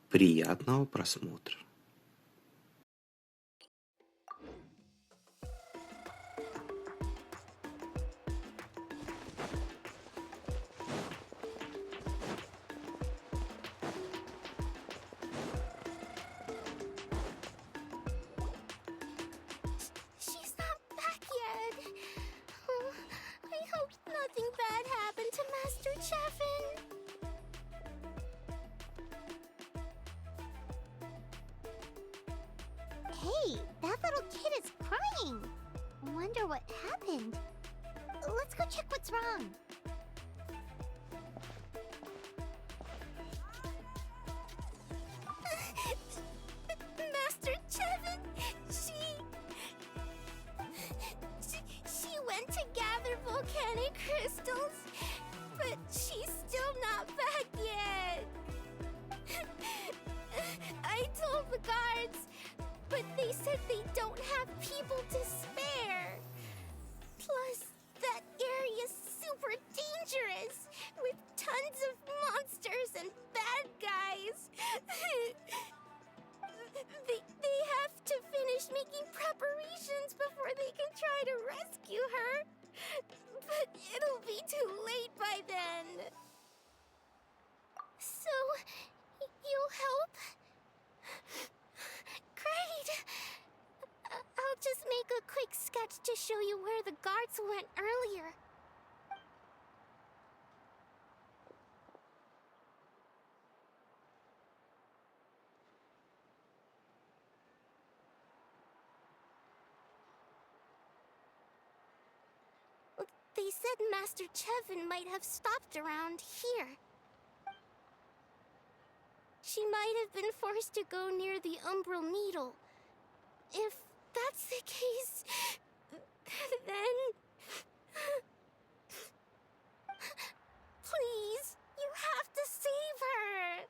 Приятного просмотра! She's not back yet. Oh, I hope nothing bad happened to Master Chevin. Hey, that little kid is crying. Wonder what happened. Let's go check what's wrong. Master Chevin, she went to gather volcanic crystals, but she's still not back yet. I told the guards, but they said they don't have people to spare. Plus, that area's super dangerous, with tons of monsters and bad guys. They have to finish making preparations before they can try to rescue her. But it'll be too late by then. So, you'll help? Great! I'll just make a quick sketch to show you where the guards went earlier. They said Master Chevin might have stopped around here. She might have been forced to go near the Umbral Needle. If that's the case, then... Please, you have to save her!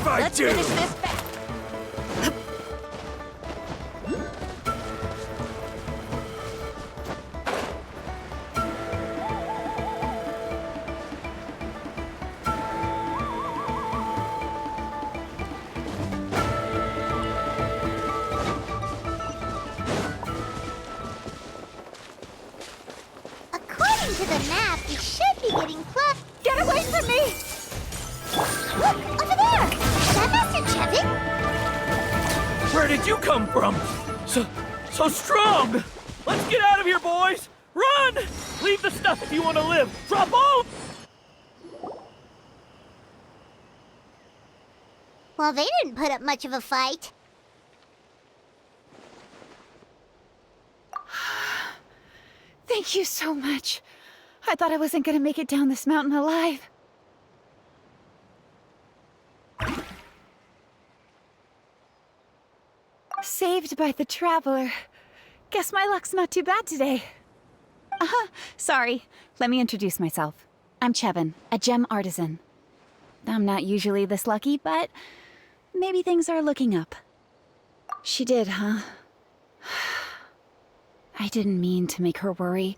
Let's finish this fast. According to the map, we should be getting close. Get away from me! Look, over there! Is that Master Chevin? Where did you come from? So strong! Let's get out of here, boys! Run! Leave the stuff if you want to live! Drop all... Well, they didn't put up much of a fight. Thank you so much. I thought I wasn't gonna make it down this mountain alive. Saved by the Traveler. Guess my luck's not too bad today. Sorry. Let me introduce myself. I'm Chevin, a gem artisan. I'm not usually this lucky, but maybe things are looking up. She did, huh? I didn't mean to make her worry.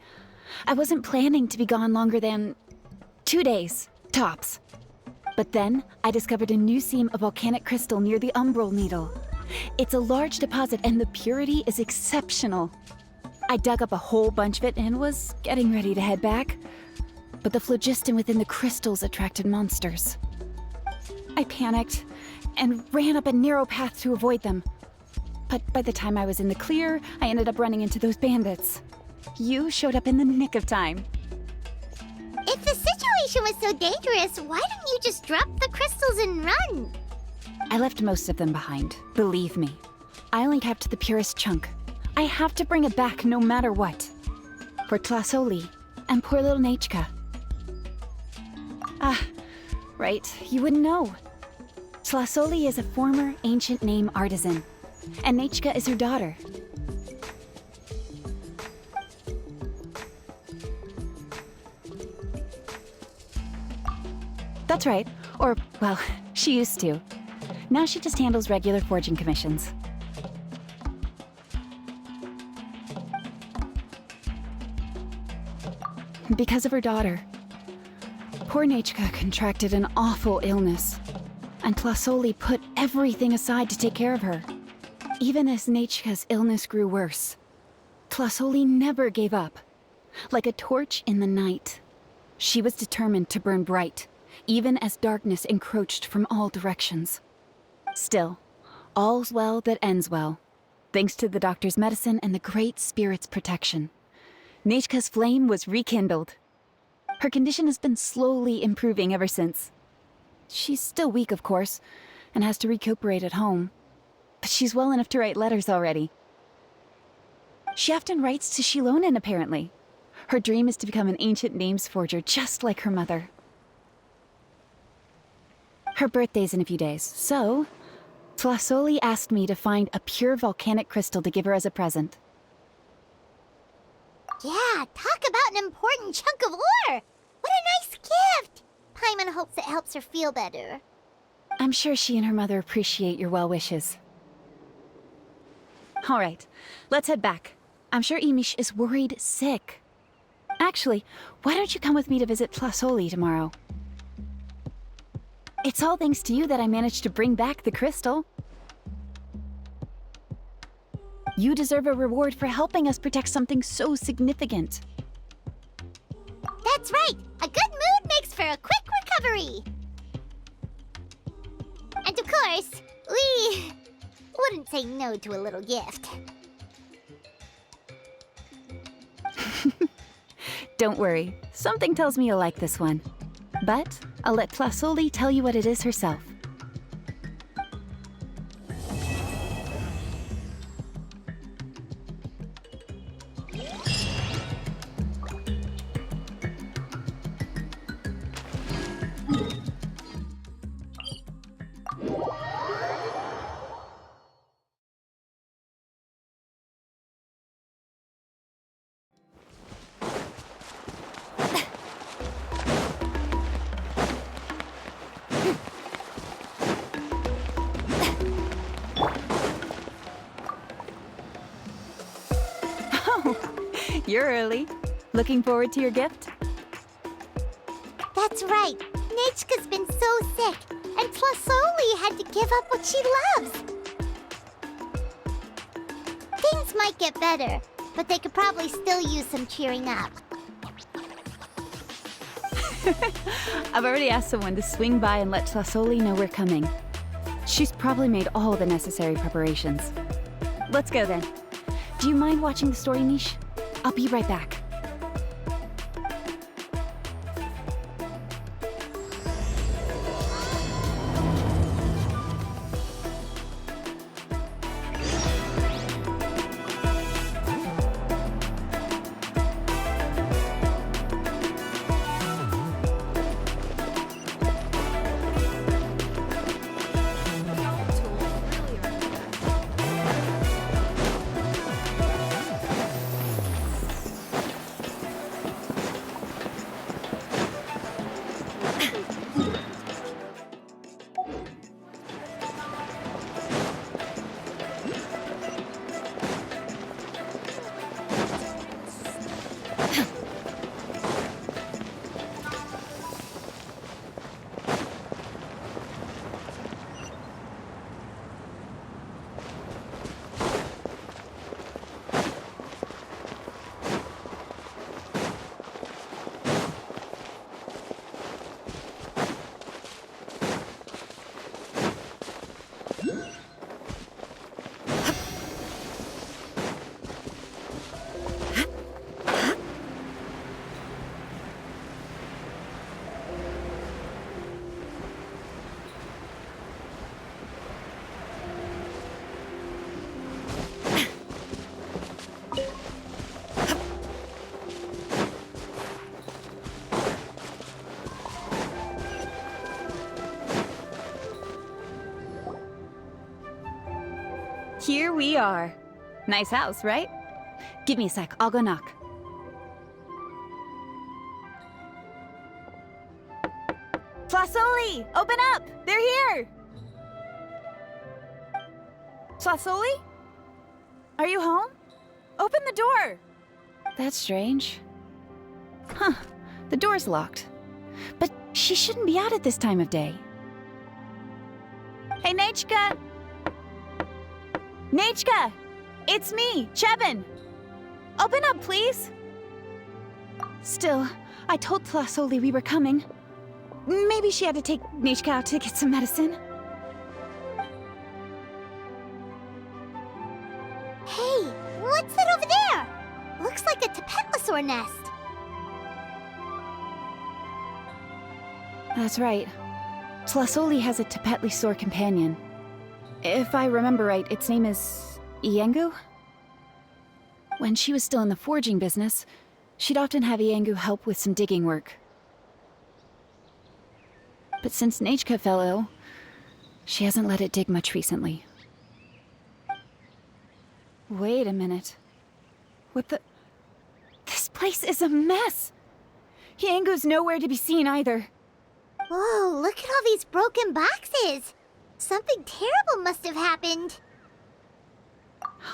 I wasn't planning to be gone longer than 2 days, tops. But then, I discovered a new seam of volcanic crystal near the Umbral Needle. It's a large deposit and the purity is exceptional. I dug up a whole bunch of it and was getting ready to head back. But the phlogiston within the crystals attracted monsters. I panicked and ran up a narrow path to avoid them. But by the time I was in the clear, I ended up running into those bandits. You showed up in the nick of time. If the situation situation was so dangerous, why didn't you just drop the crystals and run? I left most of them behind, believe me. I only kept the purest chunk. I have to bring it back no matter what. For Tlasoli and poor little Nachka. Ah, right, you wouldn't know. Tlasoli is a former ancient name artisan, and Nachka is her daughter. That's right. Or, well, she used to. Now she just handles regular forging commissions. Because of her daughter. Poor Nachka contracted an awful illness, and Tlasoli put everything aside to take care of her. Even as Nachka's illness grew worse, Tlasoli never gave up. Like a torch in the night, she was determined to burn bright, even as darkness encroached from all directions. Still, all's well that ends well, thanks to the doctor's medicine and the Great Spirit's protection. Nachka's flame was rekindled. Her condition has been slowly improving ever since. She's still weak, of course, and has to recuperate at home. But she's well enough to write letters already. She often writes to Shilonen, apparently. Her dream is to become an ancient names forger, just like her mother. Her birthday's in a few days, so Tlasoli asked me to find a pure volcanic crystal to give her as a present. Yeah, talk about an important chunk of ore! What a nice gift! Paimon hopes it helps her feel better. I'm sure she and her mother appreciate your well wishes. All right, let's head back. I'm sure Imish is worried sick. Actually, why don't you come with me to visit Tlasoli tomorrow? It's all thanks to you that I managed to bring back the crystal. You deserve a reward for helping us protect something so significant. That's right! A good mood makes for a quick recovery! And of course, we wouldn't say no to a little gift. Don't worry, something tells me you'll like this one. But I'll let Tlasoli tell you what it is herself. You're early. Looking forward to your gift? That's right. Nachka's been so sick, and Tlasoli had to give up what she loves. Things might get better, but they could probably still use some cheering up. I've already asked someone to swing by and let Tlasoli know we're coming. She's probably made all the necessary preparations. Let's go then. Do you mind watching the story niche? I'll be right back. Here we are. Nice house, right? Give me a sec, I'll go knock. Flasoli! Open up! They're here! Flasoli? Are you home? Open the door! That's strange. Huh, the door's locked. But she shouldn't be out at this time of day. Hey, Nechka! Nechka! It's me, Chevin! Open up, please! Still, I told Tlasoli we were coming. Maybe she had to take Nechka out to get some medicine. Hey, what's that over there? Looks like a Tapetlosaur nest. That's right. Tlasoli has a Tapetlosaur companion. If I remember right, its name is Iengu? When she was still in the forging business, she'd often have Iengu help with some digging work. But since Nechka fell ill, she hasn't let it dig much recently. Wait a minute. What the... This place is a mess! Iengu's nowhere to be seen either. Whoa, look at all these broken boxes. Something terrible must have happened.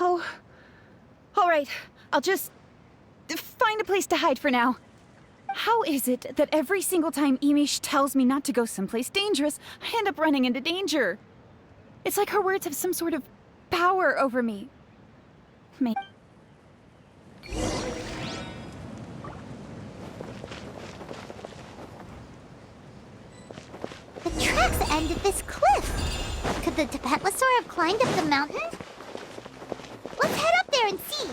Oh... Alright, I'll just... find a place to hide for now. How is it that every single time Imish tells me not to go someplace dangerous, I end up running into danger? It's like her words have some sort of power over me. The tracks end at this cliff. Could the Tapetlosaur have climbed up the mountain? Let's head up there and see.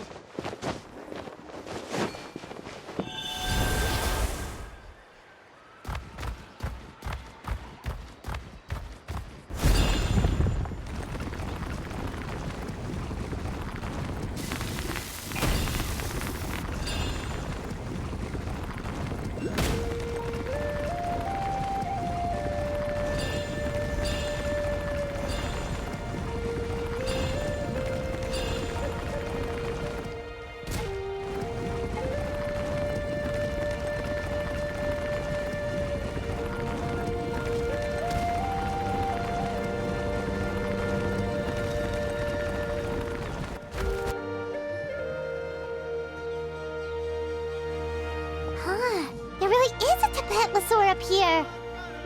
There really is a Tapetlosaur up here.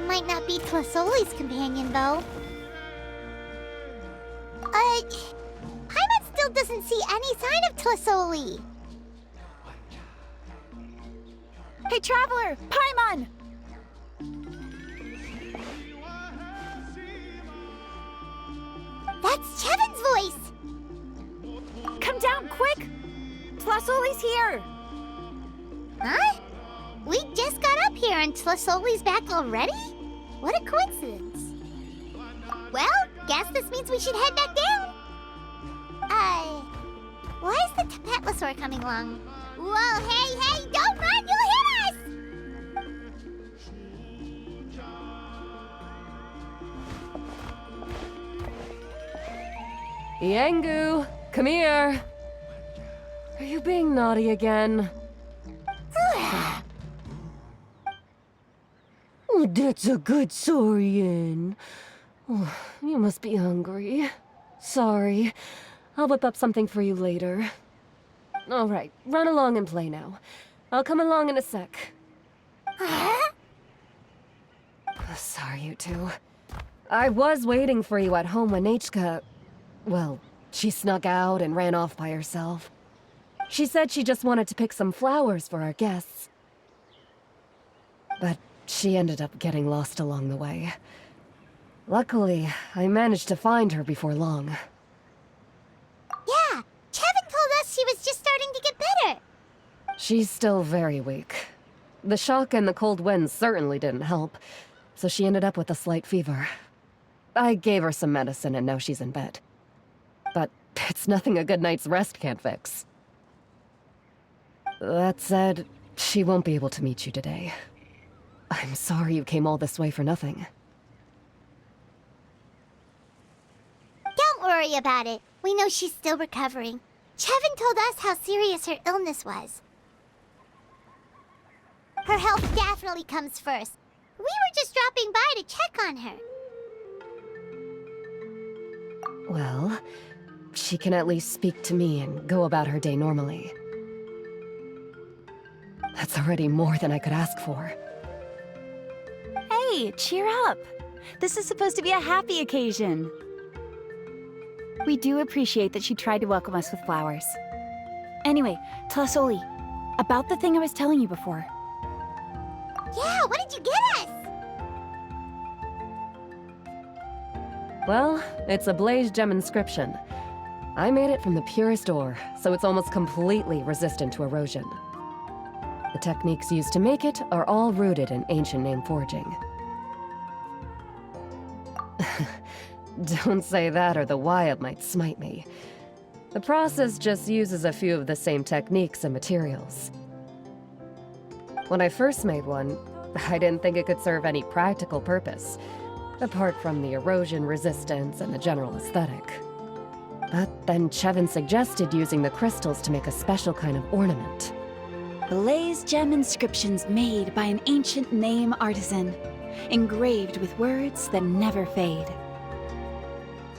Might not be Tlasoli's companion, though. Paimon still doesn't see any sign of Tlasoli. Hey, Traveler! Paimon! That's Chevin's voice! Come down, quick! Tlasoli's here! Huh? We just got up here and Tlasoli's back already? What a coincidence. Well, guess this means we should head back down. Why is the Tapetlosaur coming along? Whoa, hey, don't run, you'll hit us! Iengu, come here. Are you being naughty again? Oh, that's a good saurian. Oh, you must be hungry. Sorry. I'll whip up something for you later. All right, run along and play now. I'll come along in a sec. Sorry, you two. I was waiting for you at home when Nechka... Well, she snuck out and ran off by herself. She said she just wanted to pick some flowers for our guests. But she ended up getting lost along the way. Luckily, I managed to find her before long. Yeah, Chevin told us she was just starting to get better. She's still very weak. The shock and the cold winds certainly didn't help, so she ended up with a slight fever. I gave her some medicine and now she's in bed. But it's nothing a good night's rest can't fix. That said, she won't be able to meet you today. I'm sorry you came all this way for nothing. Don't worry about it. We know she's still recovering. Chevin told us how serious her illness was. Her health definitely comes first. We were just dropping by to check on her. Well, she can at least speak to me and go about her day normally. That's already more than I could ask for. Hey, cheer up! This is supposed to be a happy occasion. We do appreciate that she tried to welcome us with flowers. Anyway, Tlasoli, about the thing I was telling you before. Yeah, what did you get us? Well, it's a blaze gem inscription. I made it from the purest ore, so it's almost completely resistant to erosion. The techniques used to make it are all rooted in ancient name forging. Don't say that or the wild might smite me. The process just uses a few of the same techniques and materials. When I first made one, I didn't think it could serve any practical purpose, apart from the erosion resistance and the general aesthetic. But then Chevin suggested using the crystals to make a special kind of ornament. Blaze gem inscriptions made by an ancient name artisan, engraved with words that never fade.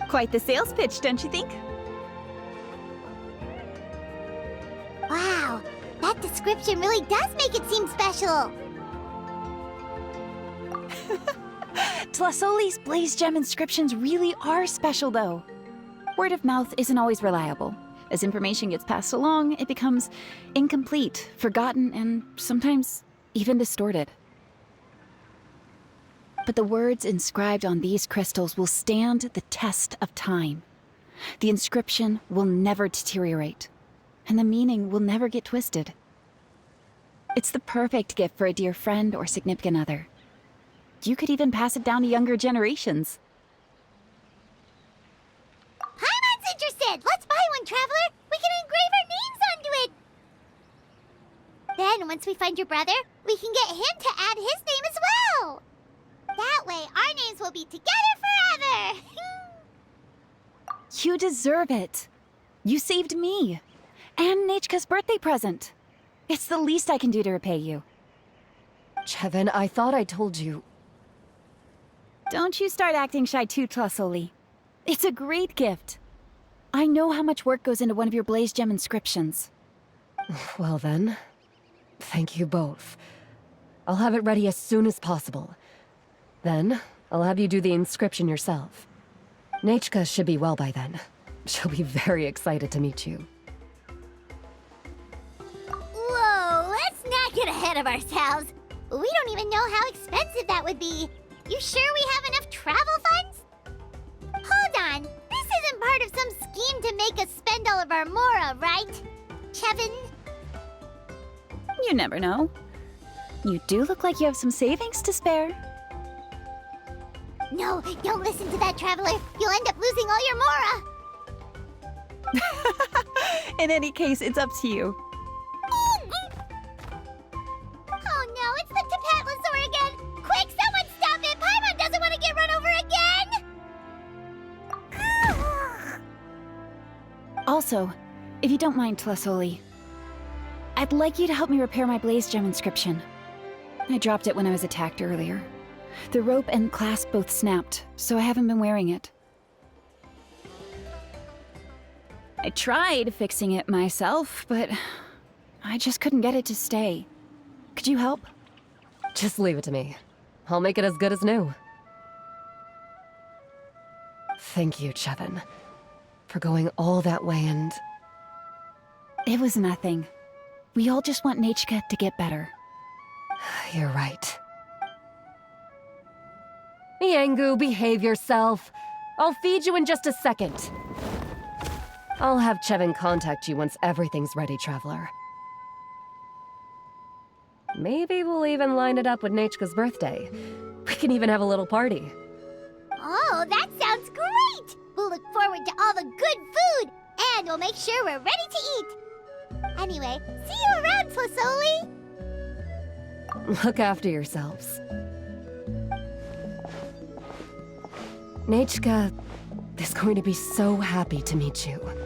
Quite the sales pitch, don't you think? Wow, that description really does make it seem special. Tlasoli's blaze gem inscriptions really are special, though. Word of mouth isn't always reliable. As information gets passed along, it becomes incomplete, forgotten, and sometimes even distorted. But the words inscribed on these crystals will stand the test of time. The inscription will never deteriorate, and the meaning will never get twisted. It's the perfect gift for a dear friend or significant other. You could even pass it down to younger generations. Paimon's interested! Let's buy one, Traveler! We can engrave our names onto it! Then, once we find your brother, we can get him to add his name as well! That way, our names will be together forever! You deserve it. You saved me. And Nechka's birthday present. It's the least I can do to repay you. Chevin, I thought I told you. Don't you start acting shy too, Tlasoli. It's a great gift. I know how much work goes into one of your blaze gem inscriptions. Well then, thank you both. I'll have it ready as soon as possible. Then, I'll have you do the inscription yourself. Nechka should be well by then. She'll be very excited to meet you. Whoa, let's not get ahead of ourselves. We don't even know how expensive that would be. You sure we have enough travel funds? Hold on, this isn't part of some scheme to make us spend all of our mora, right? Chevin? You never know. You do look like you have some savings to spare. No, don't listen to that, Traveler. You'll end up losing all your mora. In any case, it's up to you. Oh no, it's the Tapatlosaur again! Quick, someone stop it! Paimon doesn't want to get run over again! Also, if you don't mind, Tlasoli, I'd like you to help me repair my blaze gem inscription. I dropped it when I was attacked earlier. The rope and clasp both snapped, so I haven't been wearing it. I tried fixing it myself, but I just couldn't get it to stay. Could you help? Just leave it to me. I'll make it as good as new. Thank you, Chevin, for going all that way and... It was nothing. We all just want Nechka to get better. You're right. Miangu, behave yourself. I'll feed you in just a second. I'll have Chevin contact you once everything's ready, Traveler. Maybe we'll even line it up with Nechka's birthday. We can even have a little party. Oh, that sounds great! We'll look forward to all the good food, and we'll make sure we're ready to eat. Anyway, see you around, Tlasoli! Look after yourselves. Nechka, is going to be so happy to meet you.